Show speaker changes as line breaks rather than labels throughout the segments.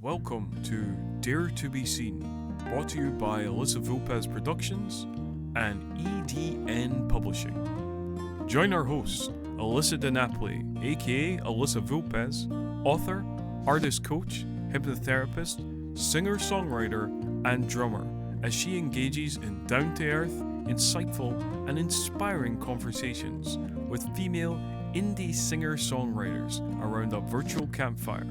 Welcome to Dare to Be Seen, brought to you by Alyssa Vulpes Productions and EDN Publishing. Join our host, Alyssa DiNapoli, aka Alyssa Vulpes, author, artist coach, hypnotherapist, singer-songwriter, and drummer, as she engages in down-to-earth, insightful, and inspiring conversations with female indie singer-songwriters around a virtual campfire.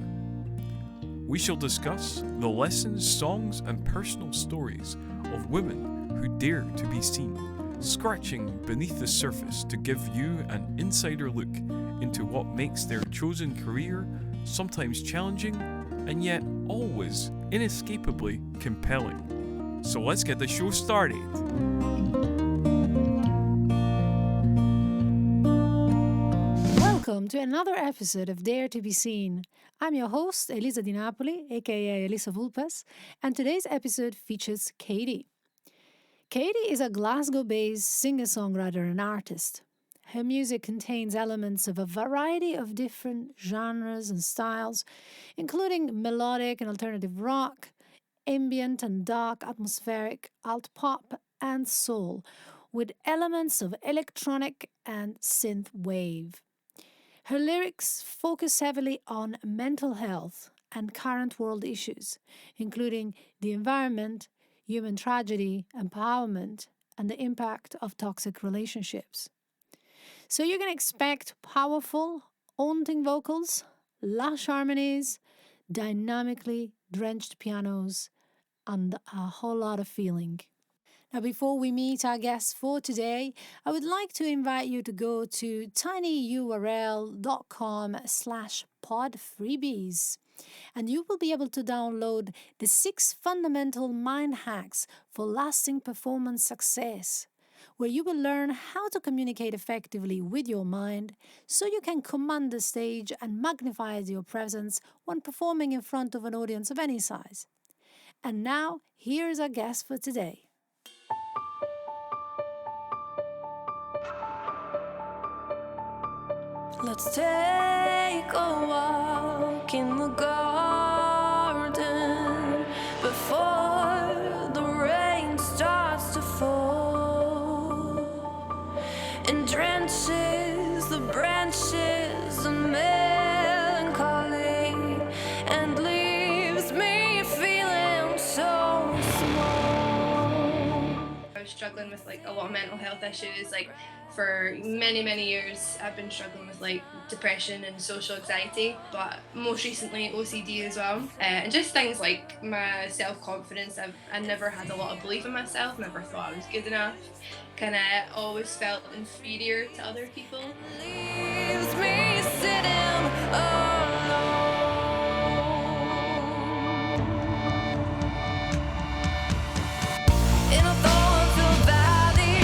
We shall discuss the lessons, songs, and personal stories of women who dare to be seen, scratching beneath the surface to give you an insider look into what makes their chosen career sometimes challenging and yet always inescapably compelling. So let's get the show started.
Welcome to another episode of Dare to Be Seen. I'm your host, Elisa DiNapoli, aka Elisa Vulpes, and today's episode features Katie. Katie is a Glasgow-based singer-songwriter and artist. Her music contains elements of a variety of different genres and styles, including melodic and alternative rock, ambient and dark atmospheric, alt pop, and soul, with elements of electronic and synth wave. Her lyrics focus heavily on mental health and current world issues, including the environment, human tragedy, empowerment, and the impact of toxic relationships. So you can expect powerful, haunting vocals, lush harmonies, dynamically drenched pianos, and a whole lot of feeling. Now, before we meet our guests for today, I would like to invite you to go to tinyurl.com/podfreebies, and you will be able to download the 6 fundamental mind hacks for lasting performance success, where you will learn how to communicate effectively with your mind so you can command the stage and magnify your presence when performing in front of an audience of any size. And now, here's our guest for today.
Let's take a walk in the garden before the rain starts to fall and drenches the branches in melancholy and leaves me feeling so small.
I was struggling with a lot of mental health issues. For many years I've been struggling with depression and social anxiety, but most recently OCD as well, and just things like my self-confidence. I never had a lot of belief in myself, never thought I was good enough, always felt inferior to other people.
Leaves me sitting alone. In a thorn-filled valley,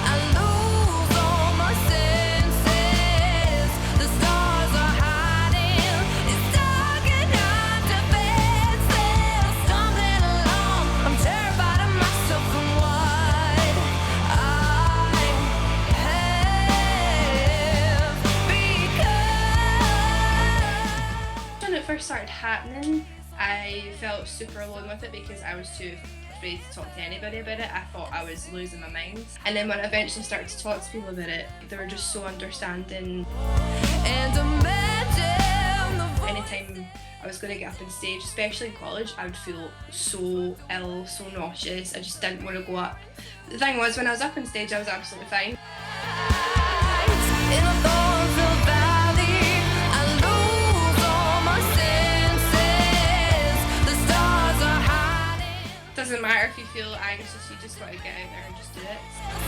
I lose all my senses. The stars are hiding, it's dark and I'm defenseless. Stumbling along, I'm terrified of myself and what I have become.
When it first started happening, I felt super alone with it because I was too afraid to talk to anybody about it. I thought I was losing my mind. And then when I eventually started to talk to people about it, they were just so understanding.
And imagine the
Anytime I was going to get up on stage, especially in college, I would feel so ill, so nauseous. I just didn't want to go up. The thing was, when I was up on stage, I was absolutely fine.
in a thorn-filled valley, I lose all my senses. The stars are hiding.
Doesn't matter if you feel anxious, you just gotta get out there and just do it.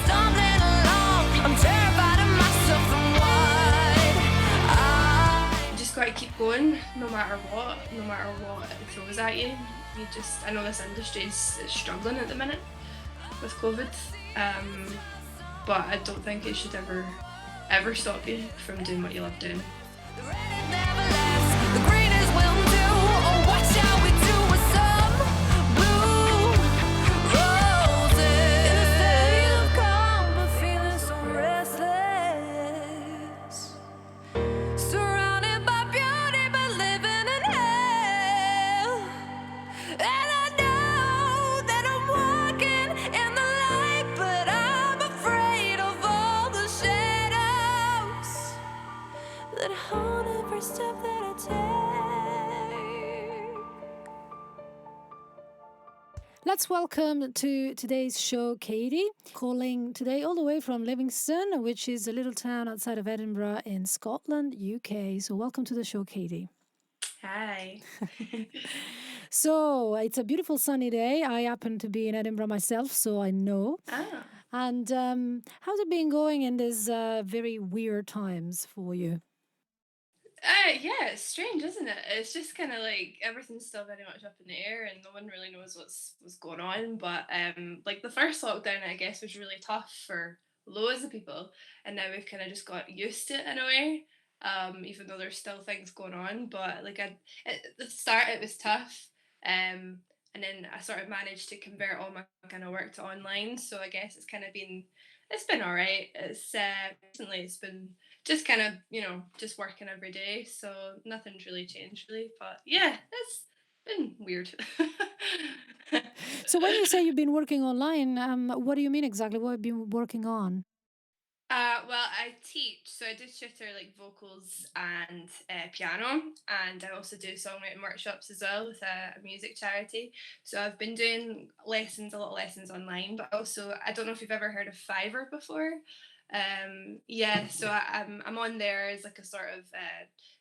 Stumbling along, I'm terrified of myself and what
You just gotta keep going, no matter what it throws at you. I know this industry is struggling at the minute with COVID, but I don't think it should ever stop you from doing what you love doing.
The red never lasts, the green is will do. Oh, what shall we do with some blue roses? In a state of calm, but feeling so restless. Surrounded by beauty, but living in hell.
Let's welcome to today's show Katie, calling today all the way from Livingston, which is a little town outside of Edinburgh in Scotland, UK. So, welcome to the show, Katie.
Hi.
So, it's a beautiful sunny day. I happen to be in Edinburgh myself, so I know.
Ah.
And how's it been going in these very weird times for you?
Yeah, it's strange, isn't it? It's just kind of like everything's still very much up in the air, and no one really knows what's going on. But like the first lockdown, I guess, was really tough for loads of people, and now we've kind of just got used to it in a way. Even though there's still things going on, but like at the start, it was tough. And then I sort of managed to convert all my kind of work to online. So I guess it's been all right. It's recently it's been just kind of just working every day, so nothing's really changed really, but yeah, it's been weird.
So, when you say you've been working online, what do you mean exactly? What have you been working on?
Well, I teach, so I do tutor like vocals and piano, and I also do songwriting workshops as well with a music charity. So I've been doing lessons, a lot of lessons online, but also I don't know if you've ever heard of Fiverr before. Yeah, so I'm on there as like a sort of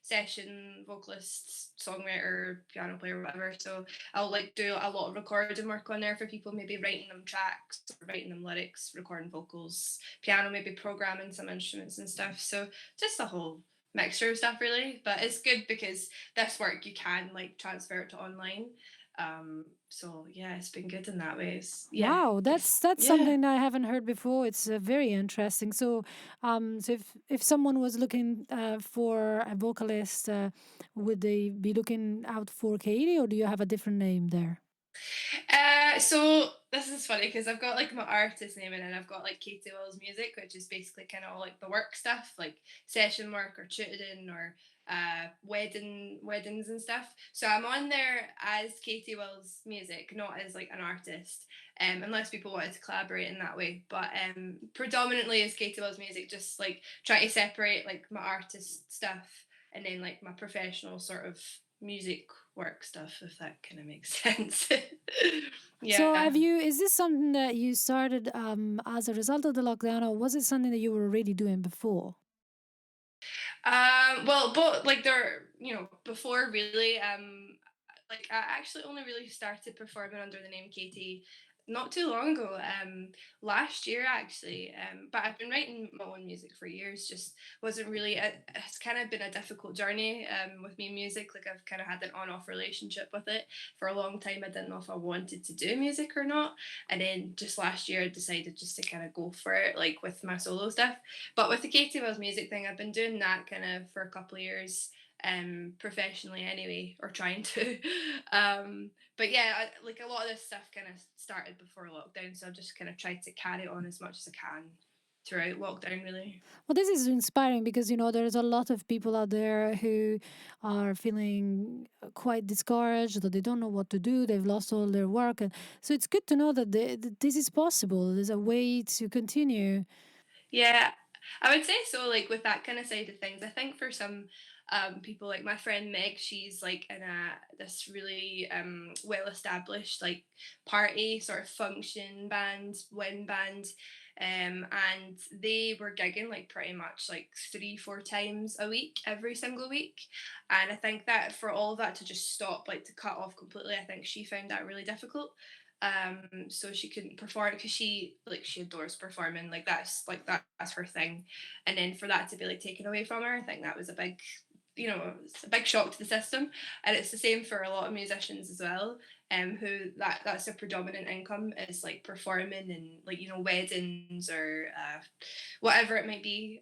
session vocalist, songwriter, piano player, whatever. So I'll like do a lot of recording work on there for people, maybe writing them tracks, writing them lyrics, recording vocals, piano, maybe programming some instruments and stuff. So just a whole mixture of stuff really. But it's good because this work you can like transfer it to online. So yeah, it's been good in that way. Yeah,
Wow,
it's
that's
yeah.
something I haven't heard before. It's very interesting. So, so if someone was looking for a vocalist, would they be looking out for Katie, or do you have a different name there?
So this is funny because I've got like my artist name and then I've got like Katie Wills Music, which is basically kind of all like the work stuff, like session work or tutoring or weddings and stuff. So I'm on there as Katie Wills Music, not as like an artist, unless people wanted to collaborate in that way. But predominantly as Katie Wills Music, just like try to separate like my artist stuff and then like my professional sort of music work stuff, if that kind of makes sense.
So,
Yeah.
is this something that you started as a result of the lockdown, or was it something that you were already doing before?
Well, but like before really, like I actually only really started performing under the name Katie not too long ago, last year actually. But I've been writing my own music for years. Just wasn't really. It's kind of been a difficult journey with me music. Like I've kind of had an on-off relationship with it for a long time. I didn't know if I wanted to do music or not, and then just last year I decided just to kind of go for it, like with my solo stuff. But with the Katie Wells music thing, I've been doing that kind of for a couple of years, professionally anyway, or trying to. But yeah, like a lot of this stuff kind of started before lockdown, so I've just kind of tried to carry it on as much as I can throughout lockdown, really.
Well, this is inspiring because there's a lot of people out there who are feeling quite discouraged, that they don't know what to do. They've lost all their work, and so it's good to know that that this is possible. There's a way to continue.
Yeah, I would say so. Like with that kind of side of things, I think for some people, like my friend Meg, she's like in this really well established like party sort of function band, wind band, and they were gigging like pretty much like 3 4 times a week, every single week. And I think that for all of that to just stop, like to cut off completely, I think she found that really difficult. So she couldn't perform because she adores performing, like that's her thing. And then for that to be like taken away from her, I think that was a big, it's a big shock to the system. And it's the same for a lot of musicians as well, who that's a predominant income, is like performing and like weddings or whatever it might be.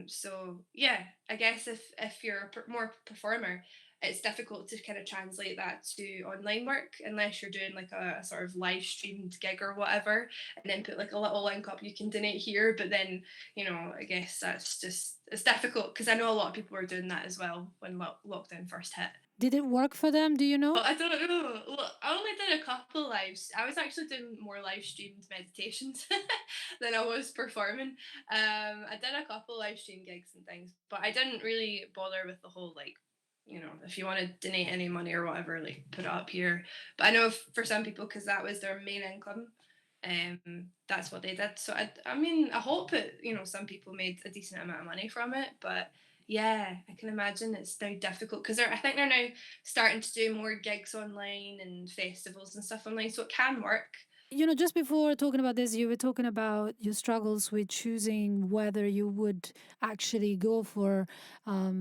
So yeah, I guess if you're more performer, it's difficult to kind of translate that to online work unless you're doing like a sort of live streamed gig or whatever, and then put like a little link up, you can donate here. But then, I guess it's difficult because I know a lot of people were doing that as well when lockdown first hit.
Did it work for them? Do you know?
Well, I don't know. Look, I only did a couple lives. I was actually doing more live streamed meditations than I was performing. I did a couple live stream gigs and things, but I didn't really bother with the whole like if you want to donate any money or whatever, like put it up here. But I know for some people, because that was their main income, that's what they did. So I mean, I hope that some people made a decent amount of money from it. But yeah, I can imagine it's now difficult because I think they're now starting to do more gigs online and festivals and stuff online, so it can work.
Just before talking about this, you were talking about your struggles with choosing whether you would actually go for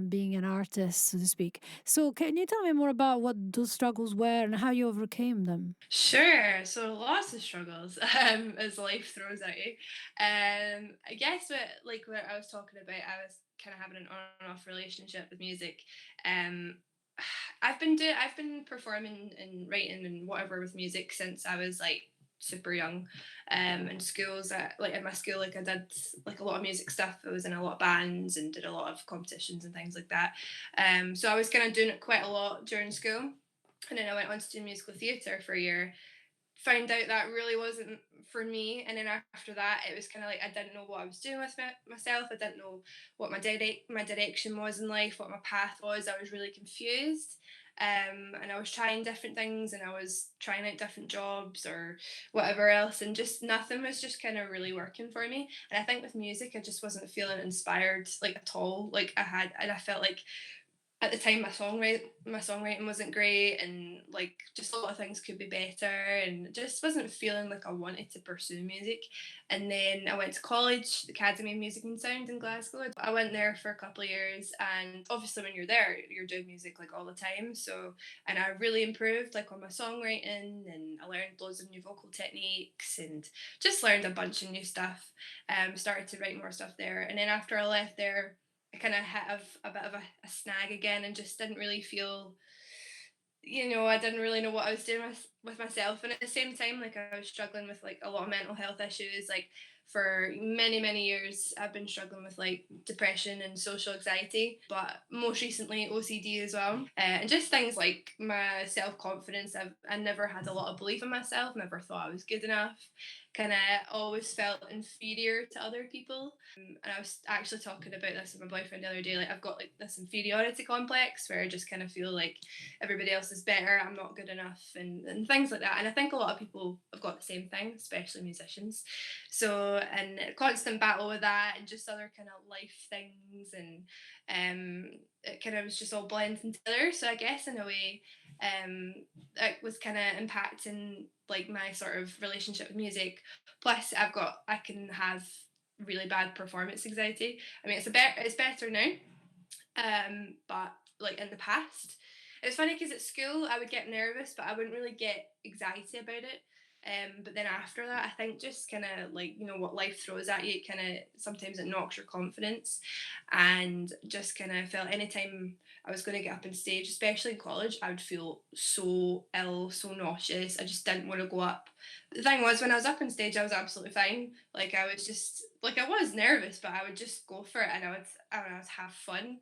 being an artist, so to speak. So, can you tell me more about what those struggles were and how you overcame them?
Sure. So lots of struggles as life throws at you. I guess what I was talking about, I was kind of having an on and off relationship with music. Um, I've been performing and writing and whatever with music since I was like super young. In schools, like in my school, like I did like a lot of music stuff. I was in a lot of bands and did a lot of competitions and things like that. So I was kind of doing it quite a lot during school. And then I went on to do musical theatre for a year, found out that really wasn't for me. And then after that, it was kind of like I didn't know what I was doing with myself. I didn't know what my direction was in life, what my path was. I was really confused. And I was trying different things, and I was trying out different jobs or whatever else, and just nothing was just kind of really working for me. And I think with music, I just wasn't feeling inspired like at all. And I felt like at the time my songwriting wasn't great, and like just a lot of things could be better, and just wasn't feeling like I wanted to pursue music. And then I went to college, the Academy of Music and Sound in Glasgow. I went there for a couple of years, and obviously when you're there you're doing music like all the time. And I really improved like on my songwriting, and I learned loads of new vocal techniques and just learned a bunch of new stuff. Started to write more stuff there, and then after I left there, I kind of had a bit of a snag again, and just didn't really feel, I didn't really know what I was doing with myself. And at the same time, like I was struggling with like a lot of mental health issues. Like for many, many years, I've been struggling with like depression and social anxiety, but most recently OCD as well. And just things like my self confidence. I never had a lot of belief in myself, never thought I was good enough, kind of always felt inferior to other people. And I was actually talking about this with my boyfriend the other day. Like I've got like this inferiority complex where I just kind of feel like everybody else is better, I'm not good enough, and things like that. And I think a lot of people have got the same thing, especially musicians. So, and a constant battle with that, and just other kind of life things, and it kind of was just all blending together. So I guess in a way, it was kind of impacting like my sort of relationship with music. Plus, I can have really bad performance anxiety. I mean, it's better now, but like in the past, it's funny because at school I would get nervous, but I wouldn't really get anxiety about it. But then after that, I think just kind of like what life throws at you, kind of sometimes it knocks your confidence, and just kind of felt anytime I was going to get up on stage, especially in college, I would feel so ill, so nauseous. I just didn't want to go up. The thing was, when I was up on stage, I was absolutely fine. Like I was just like I was nervous, but I would just go for it, and I would have fun.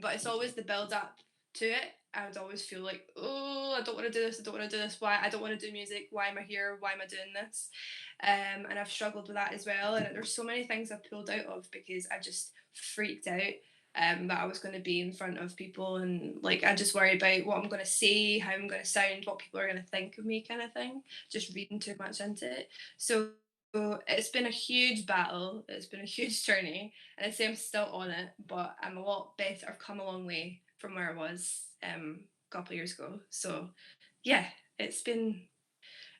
But it's always the build up to it. I would always feel like, oh, I don't want to do this. I don't want to do this. Why? I don't want to do music. Why am I here? Why am I doing this? And I've struggled with that as well. And there's so many things I've pulled out of because I just freaked out. That I was going to be in front of people, and like I just worry about what I'm going to say, how I'm going to sound, what people are going to think of me, kind of thing. Just reading too much into it. So it's been a huge battle. It's been a huge journey, and I say I'm still on it, but I'm a lot better. I've come a long way from where I was a couple of years ago. So yeah, it's been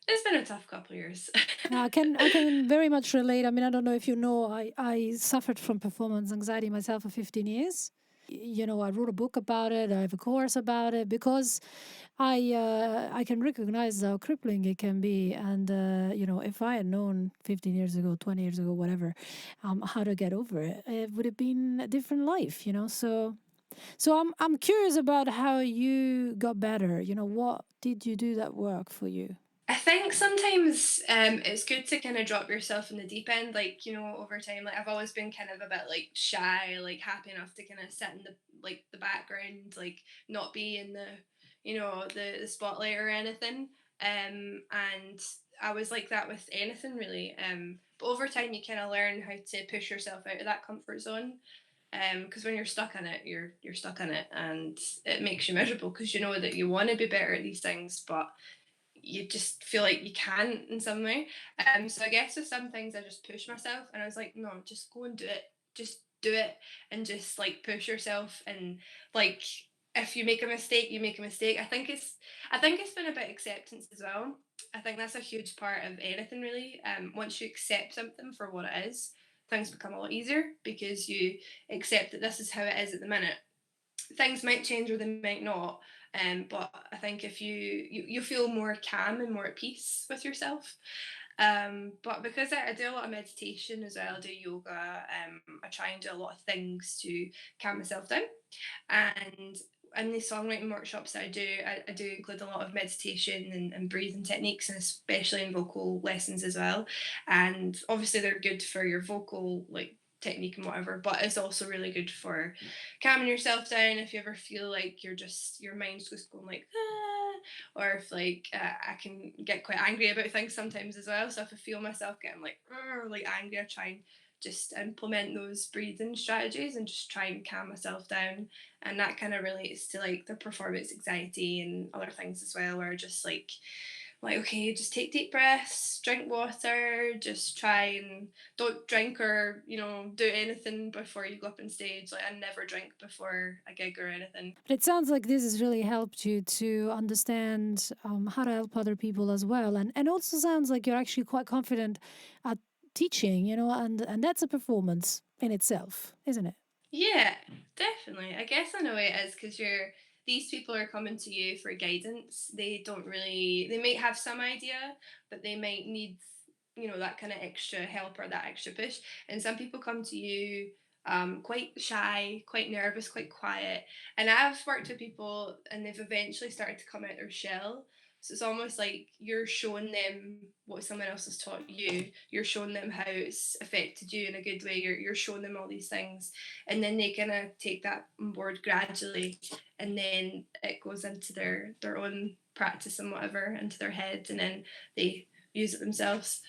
a tough couple of years.
I can very much relate. I mean, I don't know if you know, I suffered from performance anxiety myself for 15 years. I wrote a book about it. I have a course about it because I can recognize how crippling it can be. And if I had known 15 years ago, 20 years ago, whatever, how to get over it, it would have been a different life. So I'm curious about how you got better. What did you do that worked for you?
I think sometimes it's good to kind of drop yourself in the deep end, like over time. Like I've always been kind of a bit like shy, like happy enough to kind of sit in the background, like not be in the spotlight or anything. And I was like that with anything really. But over time, you kind of learn how to push yourself out of that comfort zone. Because when you're stuck in it, you're stuck in it, and it makes you miserable because you know that you want to be better at these things, but you just feel like you can't in some way. So I guess with some things I just push myself, and I was like, no, just go and do it. Just do it, and just like push yourself. And like, if you make a mistake, you make a mistake. I think it's been about acceptance as well. I think that's a huge part of anything really. Once you accept something for what it is, things become a lot easier because you accept that this is how it is at the minute. Things might change or they might not. But I think if you feel more calm and more at peace with yourself. But because I do a lot of meditation as well, I do yoga. I try and do a lot of things to calm myself down. And in the songwriting workshops that I do include a lot of meditation and breathing techniques, and especially in vocal lessons as well. And obviously, they're good for your vocal like technique and whatever, but it's also really good for calming yourself down if you ever feel like your mind's just going like or if like I can get quite angry about things sometimes as well. So if I feel myself getting like angry, I try and just implement those breathing strategies and just try and calm myself down. And that kind of relates to like the performance anxiety and other things as well, where just like okay, just take deep breaths, drink water, just try and don't drink or do anything before you go up on stage. Like I never drink before a gig or anything.
But it sounds like this has really helped you to understand how to help other people as well. And also sounds like you're actually quite confident at teaching, and that's a performance in itself, isn't it?
Yeah, definitely. I guess in a way it is because these people are coming to you for guidance. They might have some idea, but they might need, that kind of extra help or that extra push. And some people come to you quite shy, quite nervous, quite quiet. And I've worked with people and they've eventually started to come out their shell. So it's almost like you're showing them what someone else has taught you. You're showing them how it's affected you in a good way. You're showing them all these things, and then they kind of take that on board gradually, and then it goes into their own practice and whatever into their heads, and then they use it themselves.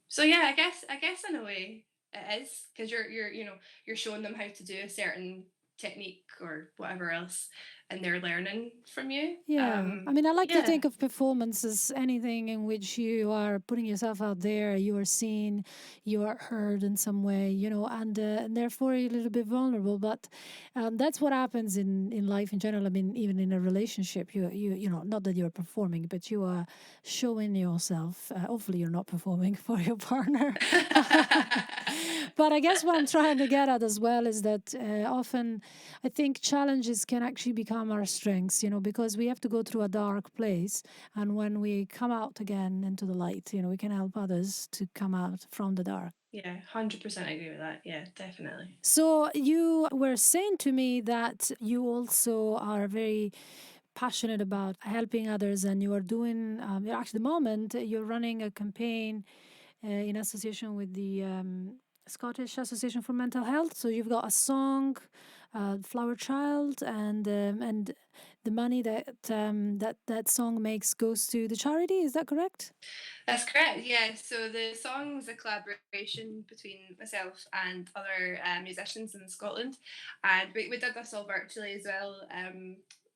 So yeah, I guess in a way it is because you're showing them how to do a certain technique or whatever else, and they're learning from you.
Yeah. I mean, I like to
Yeah.
think of performance as anything in which you are putting yourself out there, you are seen, you are heard in some way, and therefore you're a little bit vulnerable. But that's what happens in life in general. I mean, even in a relationship, not that you're performing, but you are showing yourself. Hopefully, you're not performing for your partner. But I guess what I'm trying to get at as well is that often I think challenges can actually become our strengths, because we have to go through a dark place. And when we come out again into the light, we can help others to come out from the dark.
Yeah, 100% agree with that. Yeah, definitely.
So you were saying to me that you also are very passionate about helping others, and you are doing, at the moment, you're running a campaign in association with the Scottish Association for Mental Health. So you've got a song, Flower Child, and the money that song makes goes to the charity. Is that correct?
That's correct. Yeah. So the song's a collaboration between myself and other musicians in Scotland, and we did this all virtually as well.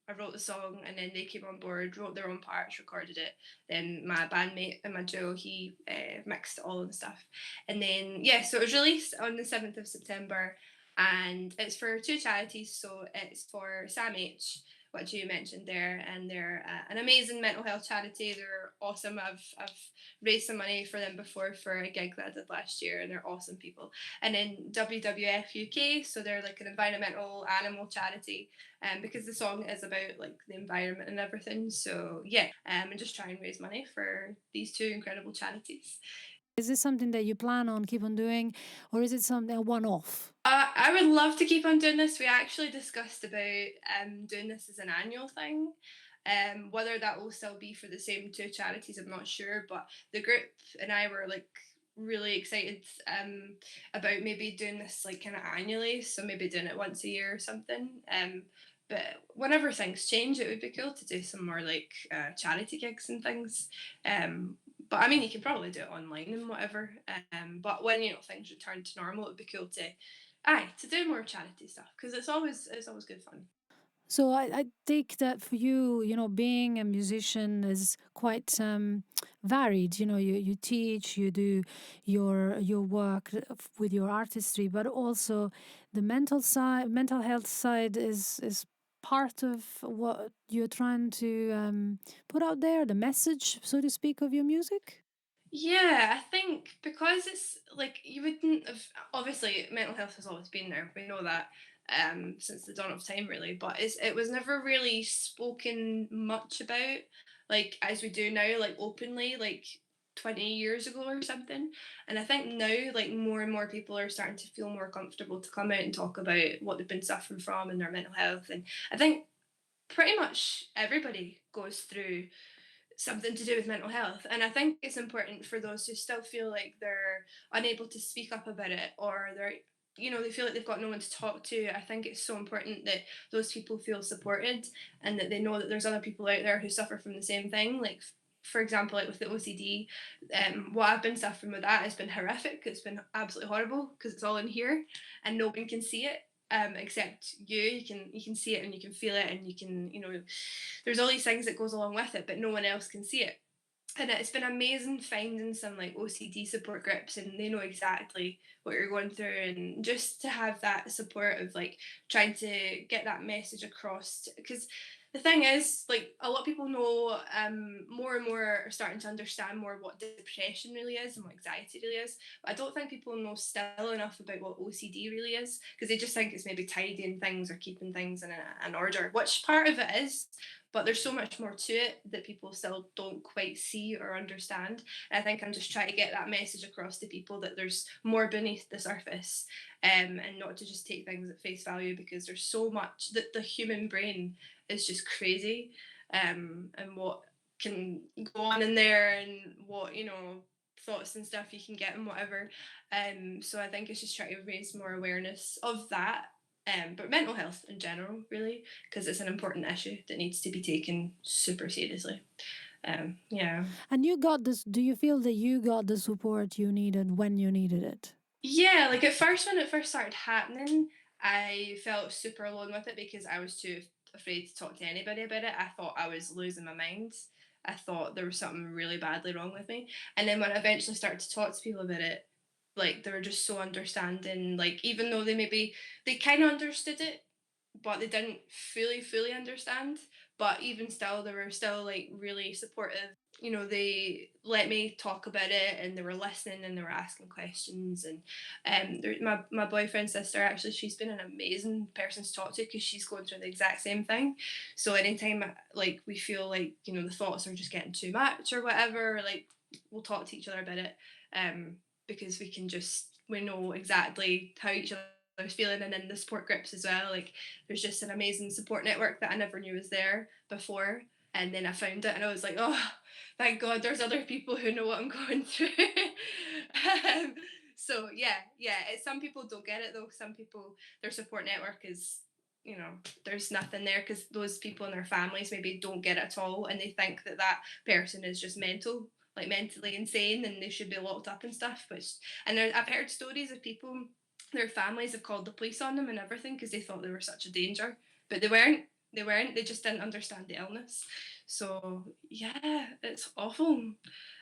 I wrote the song, and then they came on board, wrote their own parts, recorded it. Then my bandmate and my duo, he mixed it all and stuff. And then yeah, so it was released on the 7th of September, and it's for two charities. So it's for Sam H, which you mentioned there, and they're an amazing mental health charity. They're awesome. I've raised some money for them before for a gig that I did last year, and they're awesome people. And then WWF UK, so they're like an environmental animal charity, because the song is about like the environment and everything. So yeah, and just try and raise money for these two incredible charities.
Is this something that you plan on keep on doing, or is it something a one-off?
I would love to keep on doing this. We actually discussed about doing this as an annual thing. Whether that will still be for the same two charities, I'm not sure. But the group and I were like really excited about maybe doing this like kind of annually. So maybe doing it once a year or something. But whenever things change, it would be cool to do some more like charity gigs and things. But I mean, you can probably do it online and whatever. But when things return to normal, it would be cool to to do more charity stuff because it's always good fun.
So I take that for you, being a musician is quite varied. You teach, you do your work with your artistry, but also the mental health side is part of what you're trying to put out there, the message, so to speak, of your music.
Yeah, I think because it's like you wouldn't have obviously mental health has always been there. We know that since the dawn of time really, but it was never really spoken much about like as we do now, like openly, like 20 years ago or something. And I think now like more and more people are starting to feel more comfortable to come out and talk about what they've been suffering from and their mental health. And I think pretty much everybody goes through something to do with mental health. And I think it's important for those who still feel like they're unable to speak up about it or they feel like they've got no one to talk to. I think it's so important that those people feel supported and that they know that there's other people out there who suffer from the same thing. Like, for example, like with the OCD, what I've been suffering with that has been horrific. It's been absolutely horrible because it's all in here and no one can see it except you. You can see it and you can feel it and you can there's all these things that goes along with it, but no one else can see it. And it's been amazing finding some like OCD support groups and they know exactly what you're going through and just to have that support of like trying to get that message across because the thing is like a lot of people know more and more are starting to understand more what depression really is and what anxiety really is, but I don't think people know still enough about what OCD really is because they just think it's maybe tidying things or keeping things in an order, which part of it is, but there's so much more to it that people still don't quite see or understand. And I think I'm just trying to get that message across to people that there's more beneath the surface, and not to just take things at face value because there's so much that the human brain is just crazy, and what can go on in there and what thoughts and stuff you can get and whatever. So I think it's just trying to raise more awareness of that, but mental health in general, really, because it's an important issue that needs to be taken super seriously. Yeah.
And you got this. Do you feel that you got the support you needed when you needed it?
Yeah, like at first, when it first started happening, I felt super alone with it because I was too afraid to talk to anybody about it. I thought I was losing my mind. I thought there was something really badly wrong with me. And then when I eventually started to talk to people about it, like they were just so understanding. Like even though they kind of understood it, but they didn't fully understand. But even still, they were still like really supportive. They let me talk about it, and they were listening, and they were asking questions. And my boyfriend's sister actually, she's been an amazing person to talk to because she's going through the exact same thing. So anytime like we feel like the thoughts are just getting too much or whatever, like we'll talk to each other about it, because we know exactly how each other is feeling, and then the support groups as well. Like there's just an amazing support network that I never knew was there before, and then I found it and I was like, oh, thank God there's other people who know what I'm going through. um, so yeah, some people don't get it though. Some people, their support network is, there's nothing there because those people and their families maybe don't get it at all, and they think that that person is just mental, like mentally insane, and they should be locked up and stuff. I've heard stories of people, their families have called the police on them and everything because they thought they were such a danger, but they weren't. They weren't. They just didn't understand the illness. So yeah, it's awful.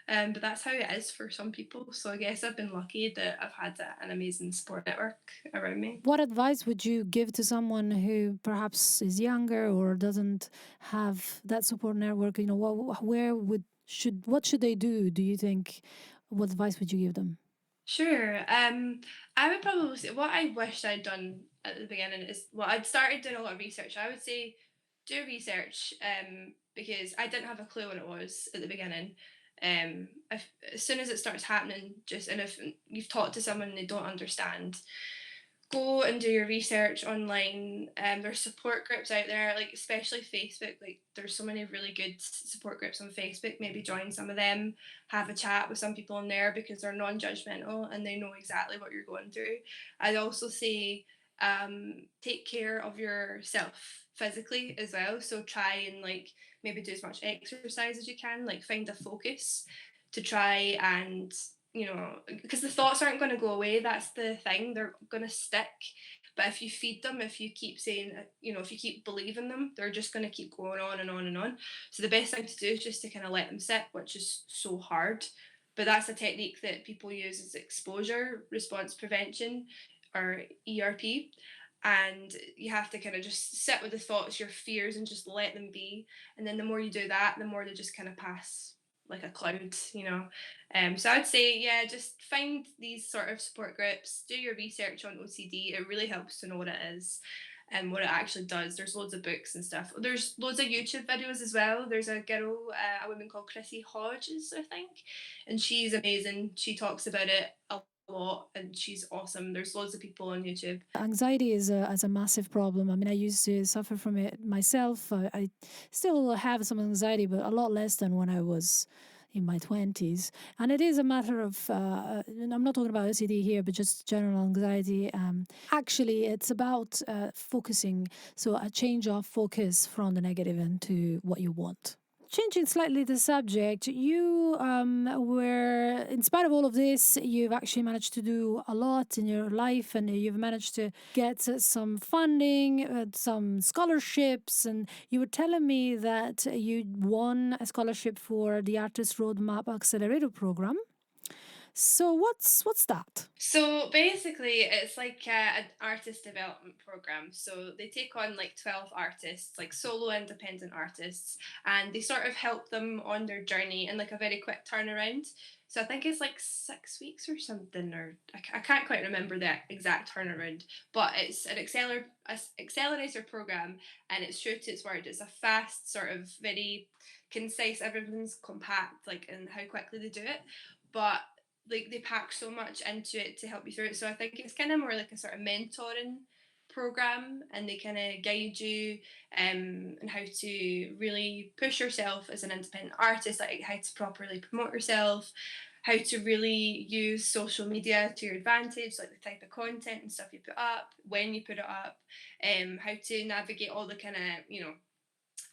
But that's how it is for some people. So I guess I've been lucky that I've had an amazing support network around me.
What advice would you give to someone who perhaps is younger or doesn't have that support network? What should they do? Do you think? What advice would you give them?
Sure. I would probably say what I wished I'd done at the beginning is, well, I'd started doing a lot of research. I would say do research, because I didn't have a clue what it was at the beginning. As soon as it starts happening, and if you've talked to someone and they don't understand, go and do your research online. There's support groups out there, like especially Facebook. Like there's so many really good support groups on Facebook. Maybe join some of them, have a chat with some people on there because they're non-judgmental and they know exactly what you're going through. I'd also say take care of yourself physically as well. So try and like maybe do as much exercise as you can. Like find a focus to try and because the thoughts aren't going to go away. That's the thing. They're going to stick. But if you feed them, if you keep saying, if you keep believing them, they're just going to keep going on and on and on. So the best thing to do is just to kind of let them sit, which is so hard. But that's a technique that people use as exposure response prevention, or ERP. And you have to kind of just sit with the thoughts, your fears, and just let them be. And then the more you do that, the more they just kind of pass like a cloud. So I'd say, yeah, just find these sort of support groups, do your research on OCD. It really helps to know what it is and what it actually does. There's loads of books and stuff. There's loads of YouTube videos as well. There's a girl, a woman called Chrissy Hodges, I think, and she's amazing. She talks about it a lot and she's awesome. There's loads of people on YouTube.
Anxiety is a massive problem. I mean, I used to suffer from it myself. I still have some anxiety, but a lot less than when I was in my 20s. And it is a matter of, and I'm not talking about OCD here, but just general anxiety. Actually, it's about focusing. So a change of focus from the negative into what you want. Changing slightly the subject, you were, in spite of all of this, you've actually managed to do a lot in your life, and you've managed to get some funding, some scholarships, and you were telling me that you won a scholarship for the Artist Roadmap Accelerator program. So what's that?
So basically, it's like an artist development program. So they take on like 12 artists, like solo independent artists, and they sort of help them on their journey in like a very quick turnaround. So I think it's like 6 weeks or something, or I can't quite remember the exact turnaround, but it's an accelerator program, and it's true to its word. It's a fast, sort of very concise, everything's compact, like, and how quickly they do it. But like they pack so much into it to help you through it. So I think it's kind of more like a sort of mentoring program, and they kind of guide you and how to really push yourself as an independent artist, like how to properly promote yourself, how to really use social media to your advantage, like the type of content and stuff you put up, when you put it up, how to navigate all the kind of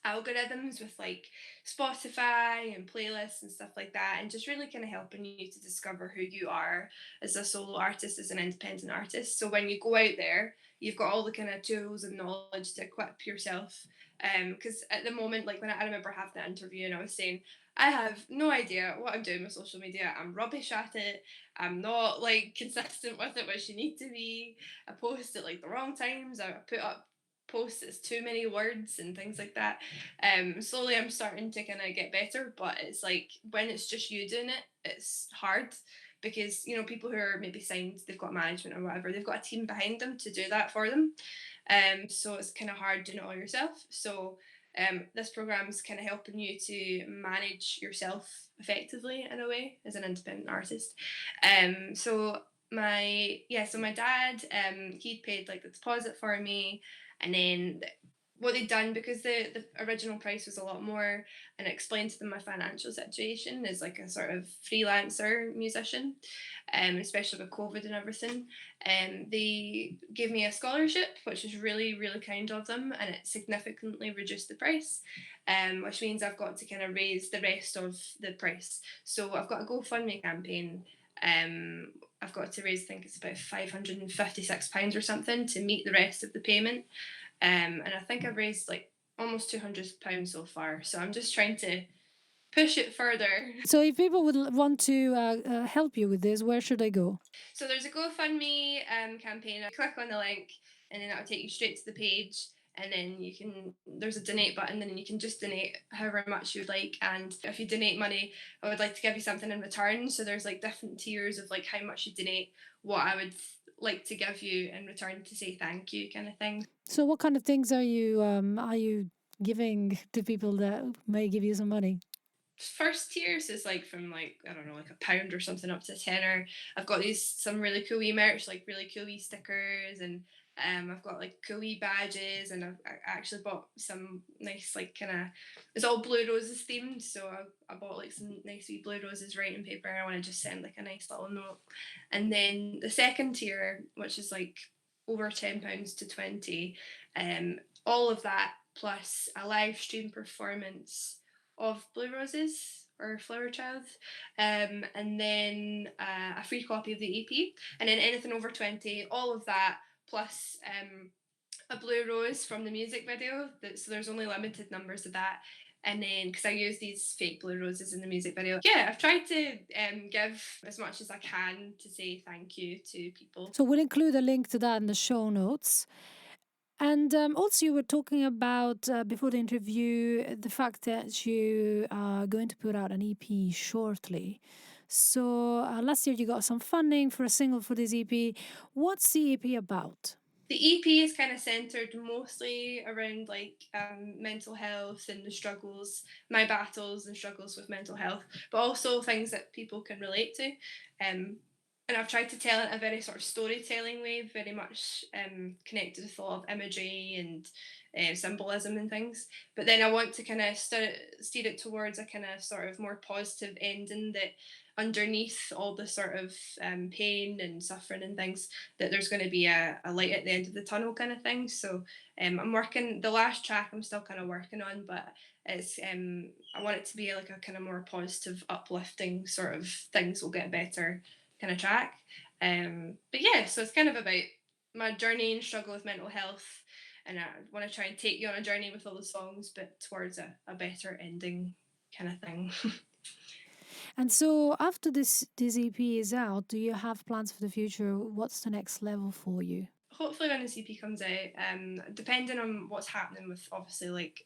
algorithms with like Spotify and playlists and stuff like that, and just really kind of helping you to discover who you are as a solo artist, as an independent artist. So when you go out there, you've got all the kind of tools and knowledge to equip yourself. Because at the moment, like when I remember having an interview and I was saying, I have no idea what I'm doing with social media. I'm rubbish at it. I'm not like consistent with it, which you need to be. I post at like the wrong times. I put up posts it's too many words and things like that. Slowly I'm starting to kind of get better, but it's like when it's just you doing it, it's hard, because people who are maybe signed, they've got management or whatever, they've got a team behind them to do that for them. So it's kind of hard doing it all yourself. So this program is kind of helping you to manage yourself effectively in a way as an independent artist. So my dad, he paid like the deposit for me, and then what they'd done, because the original price was a lot more, and I explained to them my financial situation as like a sort of freelancer musician, especially with COVID and everything. They gave me a scholarship, which is really, really kind of them, and it significantly reduced the price, which means I've got to kind of raise the rest of the price. So I've got a GoFundMe campaign. I've got to raise, I think it's about £556 or something to meet the rest of the payment. And I think I've raised like almost £200 so far. So I'm just trying to push it further.
So if people would want to help you with this, where should they go?
So there's a GoFundMe campaign. I click on the link, and then that'll take you straight to the page. And then there's a donate button, and then you can just donate however much you'd like. And if you donate money, I would like to give you something in return. So there's like different tiers of like how much you donate, what I would like to give you in return to say thank you, kind of thing.
So what kind of things are you giving to people that may give you some money?
First tiers is like from like, I don't know, like £1 or something up to a tenner. I've got some really cool wee merch, like really cool wee stickers, and I've got like cool wee badges, and I actually bought some nice like kind of, it's all Blue Roses themed, so I bought like some nice wee Blue Roses writing paper. I want to just send like a nice little note. And then the second tier, which is like over £10 to 20, all of that plus a live stream performance of Blue Roses, or Flower Child, and then a free copy of the EP, and then anything over 20, all of that plus a blue rose from the music video. So there's only limited numbers of that. And then, because I use these fake blue roses in the music video, yeah, I've tried to give as much as I can to say thank you to people.
So we'll include a link to that in the show notes. And also, you were talking about before the interview the fact that you are going to put out an EP shortly. So last year you got some funding for a single for this EP. What's the EP about?
The EP is kind of centered mostly around like mental health and the struggles, my battles and struggles with mental health, but also things that people can relate to. And I've tried to tell it in a very sort of storytelling way, very much connected with a lot of imagery and symbolism and things. But then I want to kind of steer it towards a kind of sort of more positive ending, that underneath all the sort of pain and suffering and things, that there's going to be a light at the end of the tunnel kind of thing. So I'm working, the last track I'm still kind of working on, but it's I want it to be like a kind of more positive, uplifting sort of things will get better kind of track. But yeah, so it's kind of about my journey and struggle with mental health, and I want to try and take you on a journey with all the songs, but towards a better ending kind of thing.
And so after this EP is out, do you have plans for the future? What's the next level for you?
Hopefully when the CP comes out, depending on what's happening with obviously like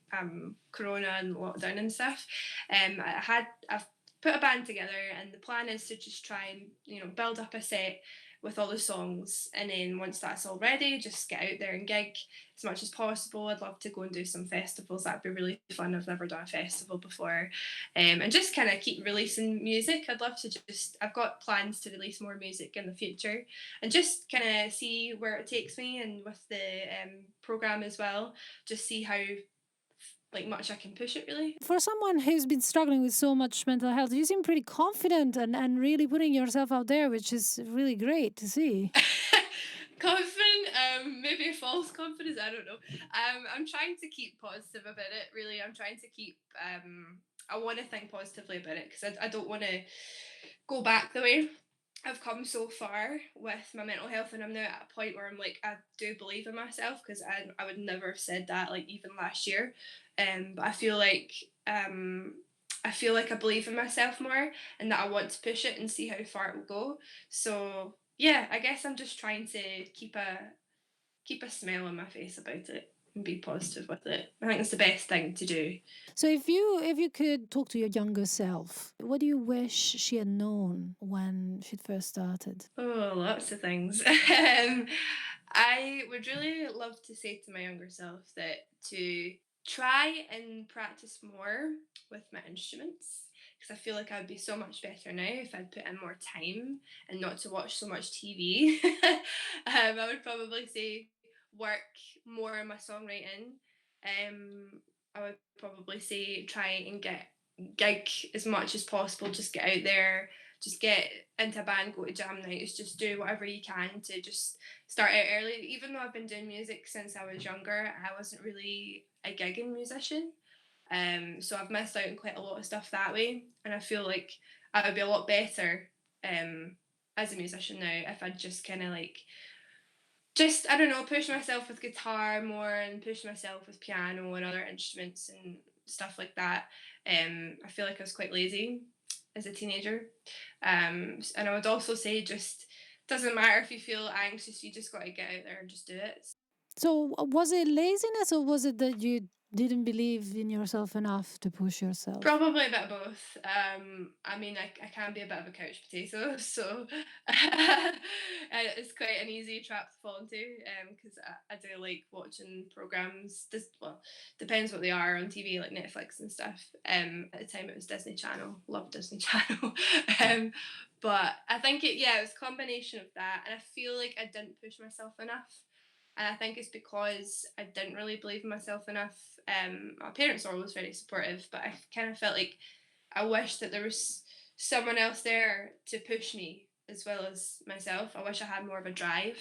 Corona and lockdown and stuff, I've put a band together, and the plan is to just try and build up a set with all the songs, and then once that's all ready, just get out there and gig as much as possible. I'd love to go and do some festivals. That'd be really fun. I've never done a festival before, and just kind of keep releasing music. I'd love to I've got plans to release more music in the future, and just kind of see where it takes me, and with the program as well, just see how much I can push it, really.
For someone who's been struggling with so much mental health, you seem pretty confident and really putting yourself out there, which is really great to see.
Confident, maybe false confidence, I don't know. I'm trying to keep positive about it, really. I'm trying to keep I want to think positively about it, because I don't want to go back the way I've come so far with my mental health, and I'm now at a point where I'm like, I do believe in myself, because I would never have said that like even last year. But I feel like I believe in myself more, and that I want to push it and see how far it will go. So yeah, I guess I'm just trying to keep a smile on my face about it and be positive with it. I think it's the best thing to do.
So if you could talk to your younger self, what do you wish she had known when she first started?
Oh, lots of things. I would really love to say to my younger self that to try and practice more with my instruments, because I feel like I'd be so much better now if I'd put in more time and not to watch so much TV. I would probably say work more on my songwriting. I would probably say try and get gig as much as possible, just get out there, just get into a band, go to jam nights, just do whatever you can to just start out early. Even though I've been doing music since I was younger, I wasn't really a gigging musician. So I've missed out on quite a lot of stuff that way, and I feel like I would be a lot better as a musician now if I'd just kind of I don't know, push myself with guitar more and push myself with piano and other instruments and stuff like that. I feel like I was quite lazy as a teenager. And I would also say, just doesn't matter if you feel anxious, you just got to get out there and just do it.
So was it laziness, or was it that you didn't believe in yourself enough to push yourself?
Probably a bit of both. I mean, I can be a bit of a couch potato, so it's quite an easy trap to fall into, because I do like watching programs. Depends what they are on TV, like Netflix and stuff. At the time it was Disney Channel. Love Disney Channel. But I think it was a combination of that, and I feel like I didn't push myself enough. And I think it's because I didn't really believe in myself enough. My parents were always very supportive, but I kind of felt like I wish that there was someone else there to push me as well as myself. I wish I had more of a drive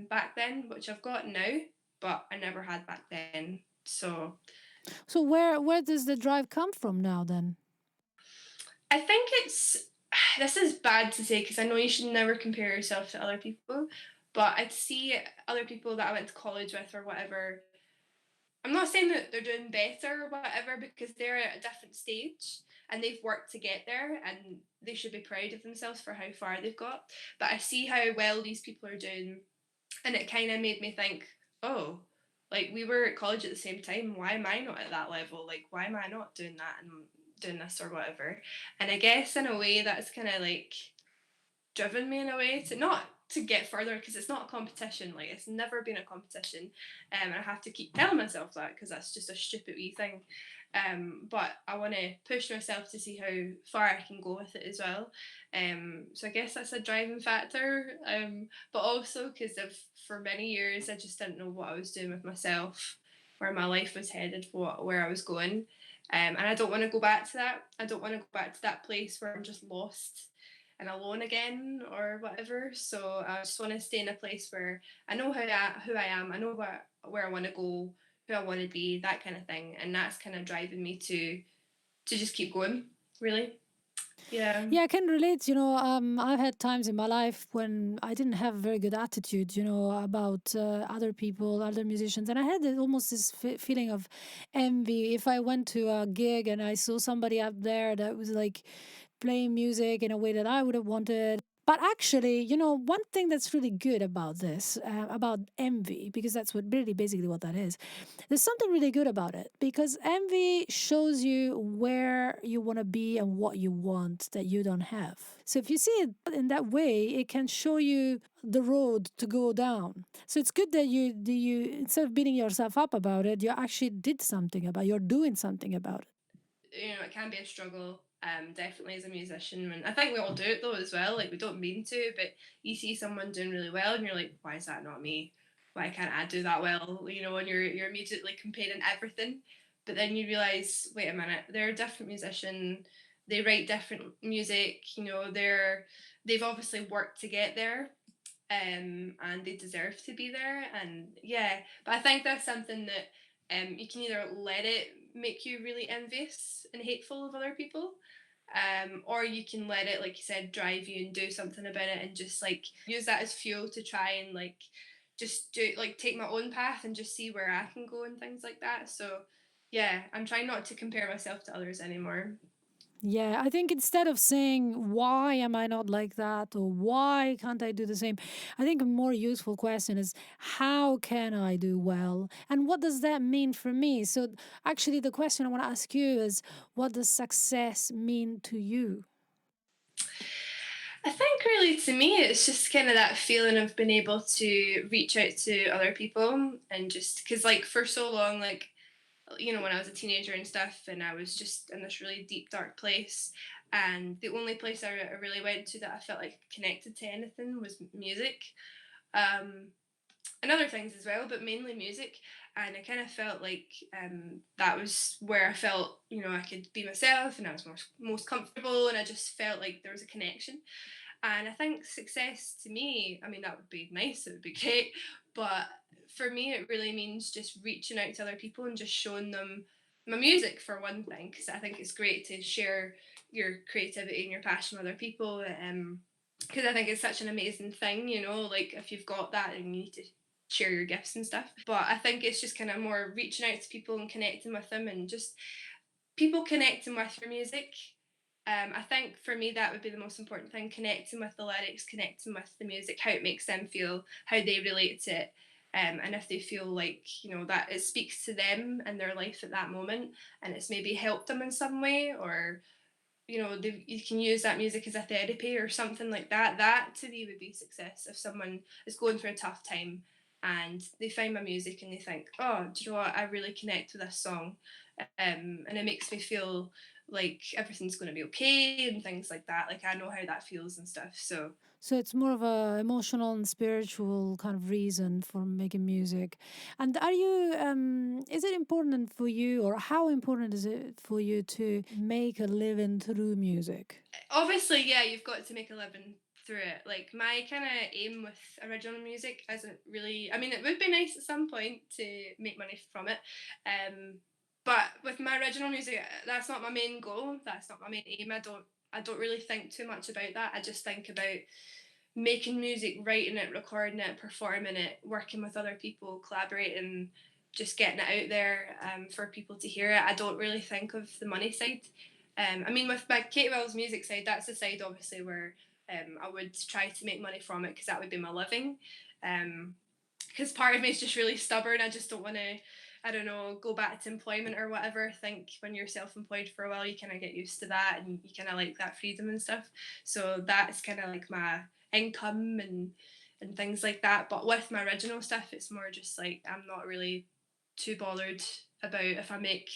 back then, which I've got now, but I never had back then. So
So where does the drive come from now then?
I think this is bad to say because I know you should never compare yourself to other people, but I'd see other people that I went to college with or whatever. I'm not saying that they're doing better or whatever because they're at a different stage and they've worked to get there and they should be proud of themselves for how far they've got. But I see how well these people are doing and it kind of made me think, oh, like we were at college at the same time. Why am I not at that level? Like, why am I not doing that and doing this or whatever? And I guess in a way that's kind of like driven me in a way to not to get further because it's not a competition. Like it's never been a competition, and I have to keep telling myself that because that's just a stupid wee thing. But I want to push myself to see how far I can go with it as well. So I guess that's a driving factor. But also because of for many years I just didn't know what I was doing with myself, where my life was headed, where I was going. And I don't want to go back to that. I don't want to go back to that place where I'm just lost and alone again or whatever. So I just want to stay in a place where I know who I am. I know where I want to go, who I want to be, that kind of thing. And that's kind of driving me to just keep going. Really, yeah.
Yeah, I can relate. I've had times in my life when I didn't have a very good attitude, about other people, other musicians. And I had almost this feeling of envy. If I went to a gig and I saw somebody up there that was like playing music in a way that I would have wanted. But actually, one thing that's really good about this, about envy, because that's what really basically what that is, there's something really good about it because envy shows you where you want to be and what you want that you don't have. So if you see it in that way, it can show you the road to go down. So it's good that you instead of beating yourself up about it, you actually did something about it. You're doing something about it.
It can be a struggle. Definitely as a musician, and I think we all do it though as well. Like we don't mean to, but you see someone doing really well, and you're like, why is that not me? Why can't I do that well? And you're immediately comparing everything. But then you realize, wait a minute, they're a different musician. They write different music. They've obviously worked to get there, and they deserve to be there. And yeah, but I think that's something that you can either let it make you really envious and hateful of other people, or you can let it, like you said, drive you and do something about it and just like use that as fuel to try and like just do like take my own path and just see where I can go and things like that. So yeah, I'm trying not to compare myself to others anymore.
Yeah, I think instead of saying, why am I not like that or why can't I do the same, I think a more useful question is, how can I do well? And what does that mean for me? So, actually, the question I want to ask you is, what does success mean to you?
I think really to me it's just kind of that feeling of being able to reach out to other people and just because like for so long like when I was a teenager and stuff, and I was just in this really deep, dark place. And the only place I really went to that I felt like connected to anything was music, um, and other things as well, but mainly music. And I kind of felt like that was where I felt, I could be myself and I was most comfortable, and I just felt like there was a connection. And I think success to me, I mean, that would be nice, it would be great. But for me, it really means just reaching out to other people and just showing them my music for one thing, because I think it's great to share your creativity and your passion with other people. Because I think it's such an amazing thing, like if you've got that and you need to share your gifts and stuff. But I think it's just kind of more reaching out to people and connecting with them and just people connecting with your music. I think for me that would be the most important thing: connecting with the lyrics, connecting with the music, how it makes them feel, how they relate to it, and if they feel like that it speaks to them and their life at that moment, and it's maybe helped them in some way, or you can use that music as a therapy or something like that. That to me would be success. If someone is going through a tough time and they find my music and they think, oh, do you know what, I really connect with this song, and it makes me feel like everything's going to be okay and things like that. Like I know how that feels and stuff. So
So it's more of a emotional and spiritual kind of reason for making music. And is it important for you, or how important is it for you to make a living through music?
obviously, yeah, you've got to make a living through it. Like my kind of aim with original music isn't really. I mean, it would be nice at some point to make money from it, um, But with my original music, that's not my main goal. That's not my main aim. I don't really think too much about that. I just think about making music, writing it, recording it, performing it, working with other people, collaborating, just getting it out there for people to hear it. I don't really think of the money side. I mean, with my Katie Wells music side, that's the side obviously where I would try to make money from it because that would be my living. Because part of me is just really stubborn. I just don't want to, I don't know, go back to employment or whatever. I think when you're self-employed for a while, you kind of get used to that and you kind of like that freedom and stuff. So that's kind of like my income and things like that. But with my original stuff, it's more just like I'm not really too bothered about if I make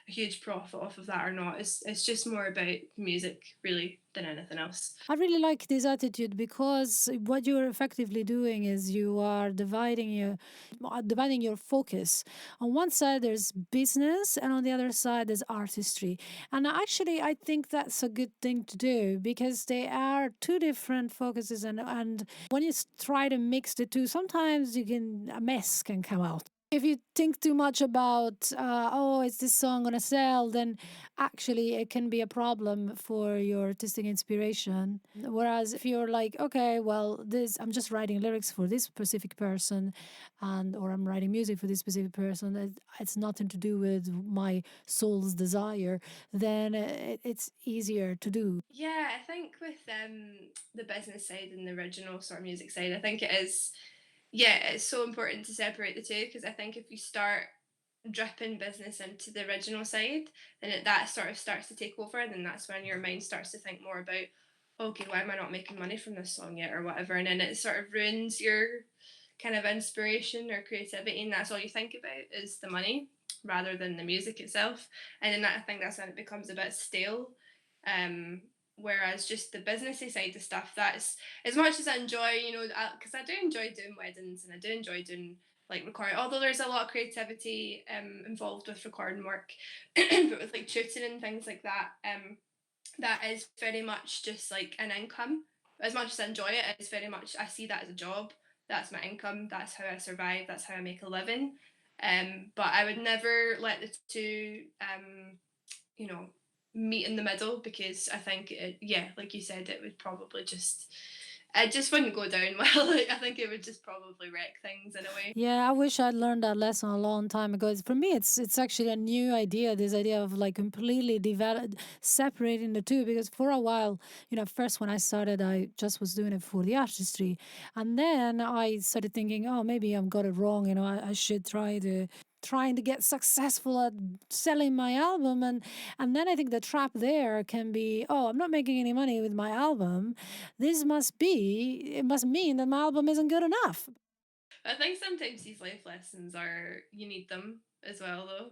a huge profit off of that or not. It's just more about music really than anything else.
I really like this attitude because what you're effectively doing is you are dividing your focus. On one side there's business and on the other side there's artistry. And actually I think that's a good thing to do because they are two different focuses, and when you try to mix the two, sometimes a mess can come out. If you think too much about, oh, is this song gonna sell, then actually it can be a problem for your artistic inspiration. Whereas if you're like, okay, well, this I'm just writing lyrics for this specific person, and or I'm writing music for this specific person, it's nothing to do with my soul's desire, then it's easier to do.
Yeah, I think with the business side and the original sort of music side, I think it is, yeah, it's so important to separate the two because I think if you start dripping business into the original side, then that sort of starts to take over, and then that's when your mind starts to think more about, okay, why am I not making money from this song yet or whatever, and then it sort of ruins your kind of inspiration or creativity, and that's all you think about is the money rather than the music itself, and then I think that's when it becomes a bit stale. Um, Whereas just the businessy side of stuff, that's as much as I enjoy, because I do enjoy doing weddings and I do enjoy doing like recording, although there's a lot of creativity involved with recording work, but with like shooting and things like that, that is very much just like an income. As much as I enjoy it, it's very much I see that as a job. That's my income. That's how I survive. That's how I make a living. But I would never let the two, you know, meet in the middle because I think, yeah, like you said, it would probably it just wouldn't go down well. Like, I think it would just probably wreck things in a way.
Yeah, I wish I'd learned that lesson a long time ago. For me, it's actually a new idea. This idea of like completely separating the two. Because for a while, first when I started, I just was doing it for the artistry, and then I started thinking, oh, maybe I've got it wrong. I should trying to get successful at selling my album, and then I think the trap there can be, oh, I'm not making any money with my album. It must mean that my album isn't good enough.
I think sometimes these life lessons you need them as well, though.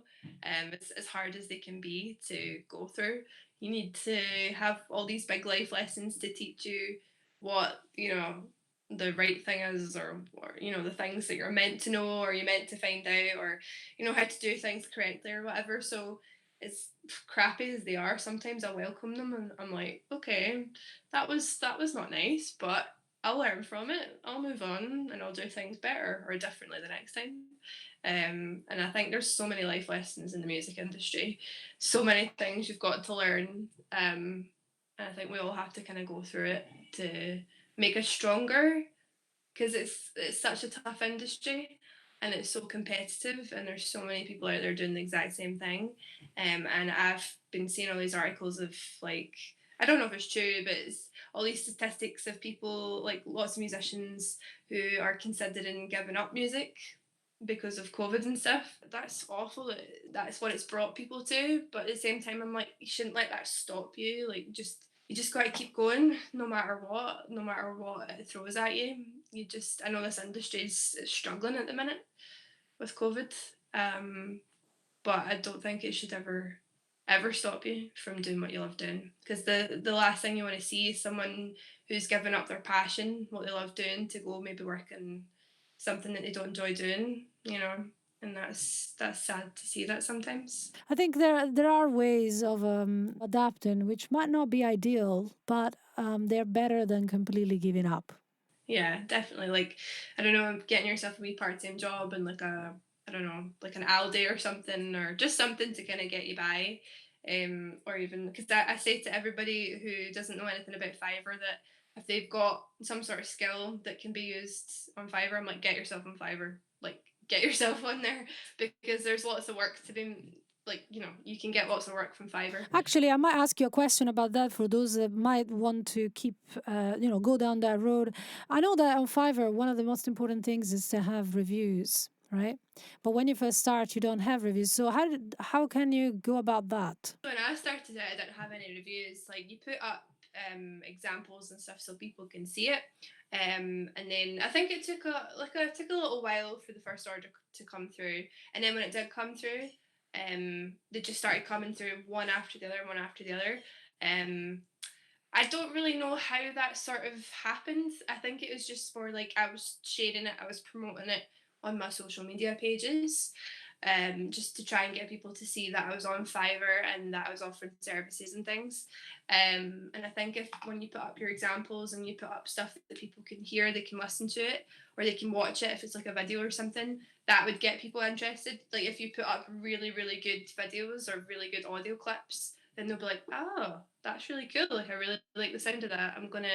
It's as hard as they can be to go through. You need to have all these big life lessons to teach you what, the right thing is, or the things that you're meant to know, or you're meant to find out, or, how to do things correctly or whatever. So, as crappy as they are, sometimes I welcome them and I'm like, okay, that was not nice, but I'll learn from it. I'll move on and I'll do things better or differently the next time. And I think there's so many life lessons in the music industry, so many things you've got to learn. And I think we all have to kind of go through it to make us stronger because it's such a tough industry and it's so competitive and there's so many people out there doing the exact same thing. And I've been seeing all these articles of like, I don't know if it's true, but it's all these statistics of people, like lots of musicians who are considering giving up music because of COVID and stuff. That's awful. That's what it's brought people to. But at the same time, I'm like, you shouldn't let that stop you. Like, you just got to keep going, no matter what it throws at you. I know this industry is struggling at the minute with COVID, but I don't think it should ever stop you from doing what you love doing. Because the last thing you want to see is someone who's given up their passion, what they love doing, to go maybe work in something that they don't enjoy doing, and that's sad to see that sometimes.
I think there are ways of adapting which might not be ideal, but they're better than completely giving up.
Yeah, definitely. Like, I don't know, getting yourself a wee part-time job and like I don't know, like an Aldi or something, or just something to kind of get you by. Or even because I say to everybody who doesn't know anything about Fiverr that if they've got some sort of skill that can be used on Fiverr, I'm like, get yourself on Fiverr, like get yourself on there, because there's lots of work to be, like, you can get lots of work from Fiverr.
Actually, I might ask you a question about that for those that might want to keep, go down that road. I know that on Fiverr, one of the most important things is to have reviews, right? But when you first start, you don't have reviews. So how can you go about that?
When I started out, I didn't have any reviews. Like, you put up examples and stuff so people can see it. And then I think it took a little while for the first order to come through. And then when it did come through, they just started coming through one after the other, one after the other. I don't really know how that sort of happened. I think it was just more like I was sharing it, I was promoting it on my social media pages, just to try and get people to see that I was on Fiverr and that I was offering services and things. And I think when you put up your examples and you put up stuff that people can hear, they can listen to it, or they can watch it if it's like a video or something, that would get people interested. Like if you put up really, really good videos or really good audio clips, then they'll be like, oh, that's really cool. Like I really like the sound of that. I'm gonna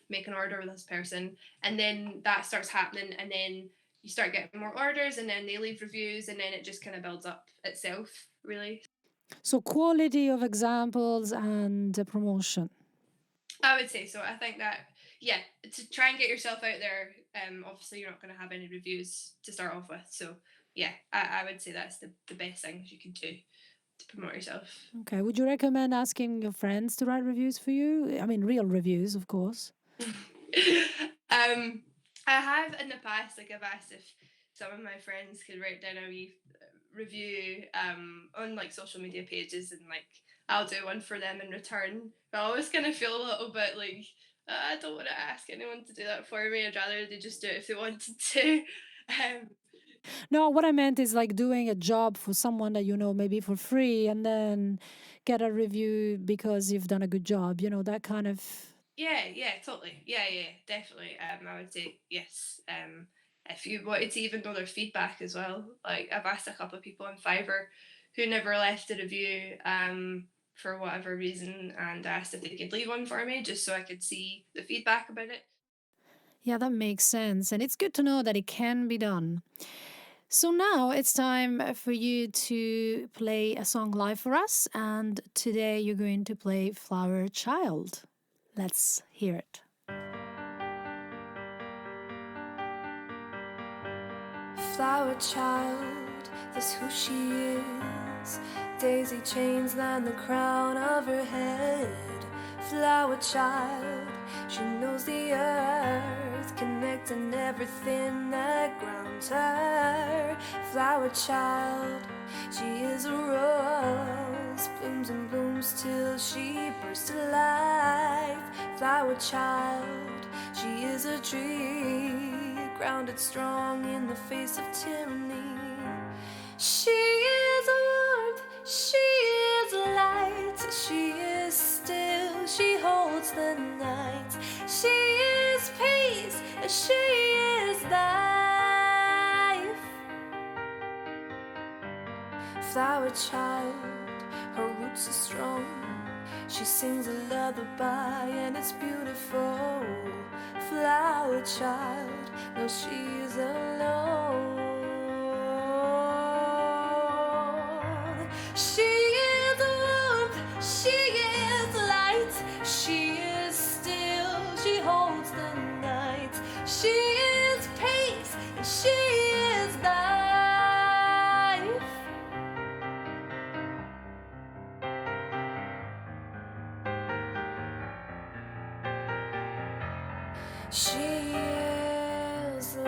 make an order with this person. And then that starts happening, and then you start getting more orders, and then they leave reviews, and then it just kind of builds up itself, really.
So quality of examples and promotion.
I would say so. I think that, yeah, to try and get yourself out there, obviously you're not going to have any reviews to start off with. So, yeah, I would say that's the best things you can do to promote yourself.
Okay. Would you recommend asking your friends to write reviews for you? I mean, real reviews, of course.
I have in the past, like I've asked if some of my friends could write down a wee review on like social media pages, and like I'll do one for them in return. But I always kind of feel a little bit like I don't want to ask anyone to do that for me. I'd rather they just do it if they wanted to.
No, what I meant is like doing a job for someone that you know, maybe for free, and then get a review because you've done a good job, that kind of.
Yeah, totally. Yeah, definitely. I would say yes. If you wanted to even know their feedback as well, like I've asked a couple of people on Fiverr who never left a review for whatever reason, and asked if they could leave one for me just so I could see the feedback about it.
Yeah, that makes sense. And it's good to know that it can be done. So now it's time for you to play a song live for us. And today you're going to play Flower Child. Let's hear it.
Flower child, that's who she is. Daisy chains line the crown of her head. Flower child, she knows the earth, connecting everything that grounds her. Flower child, she is a rose, blooms and blooms till she bursts to life. Flower child, she is a tree, grounded strong in the face of tyranny. She is warmth, she is light, she is still, she holds the night. She is peace, she is life. Flower child, her roots are strong. She sings a lullaby and it's beautiful. Flower child, no, she is alone. She is warmth, she is light, she is still, she holds the night. She is peace, and she is life. She is life.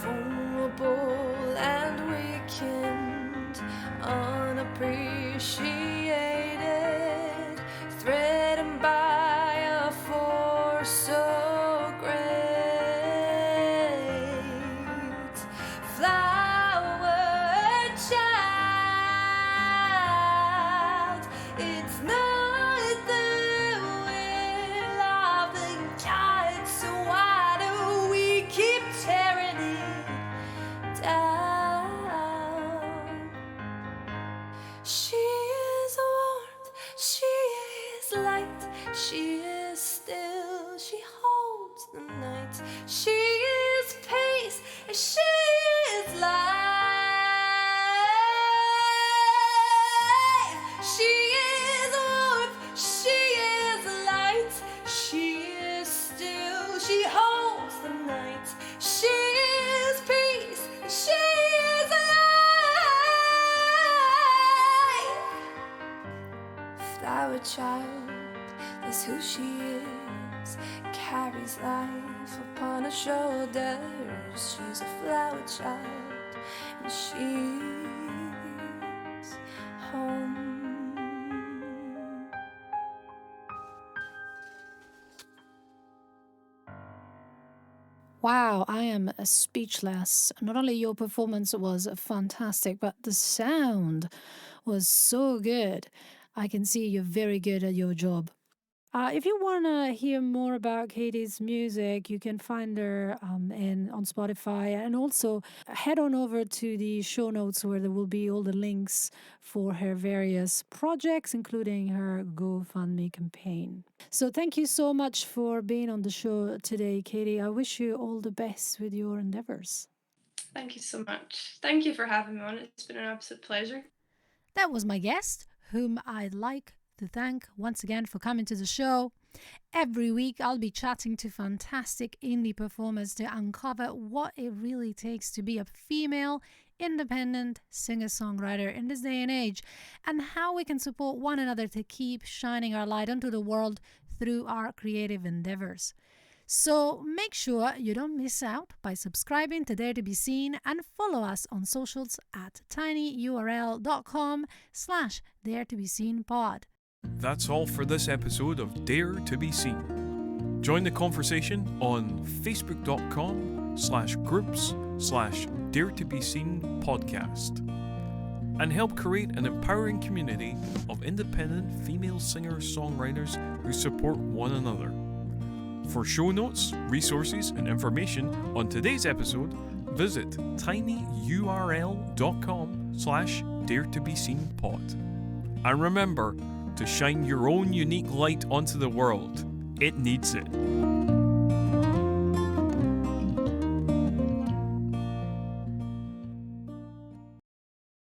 Vulnerable and weakened, unappreciated, thread child, that's who she is. Carries life upon her shoulders. She's a flower child, and she's home.
Wow, I am speechless. Not only your performance was fantastic, but the sound was so good. I can see you're very good at your job. If you want to hear more about Katie's music, you can find her on Spotify, and also head on over to the show notes where there will be all the links for her various projects, including her GoFundMe campaign. So thank you so much for being on the show today, Katie. I wish you all the best with your endeavors.
Thank you so much. Thank you for having me on. It's been an absolute pleasure.
That was my guest, whom I'd like to thank once again for coming to the show. Every week, I'll be chatting to fantastic indie performers to uncover what it really takes to be a female, independent singer-songwriter in this day and age, and how we can support one another to keep shining our light onto the world through our creative endeavors. So make sure you don't miss out by subscribing to Dare to Be Seen and follow us on socials at tinyurl.com/daretobeseenpod.
That's all for this episode of Dare to Be Seen. Join the conversation on facebook.com/groups/Dare to Be Seen podcast and help create an empowering community of independent female singer-songwriters who support one another. For show notes, resources, and information on today's episode, visit tinyurl.com/daretobeseenpod. And remember to shine your own unique light onto the world. It needs it.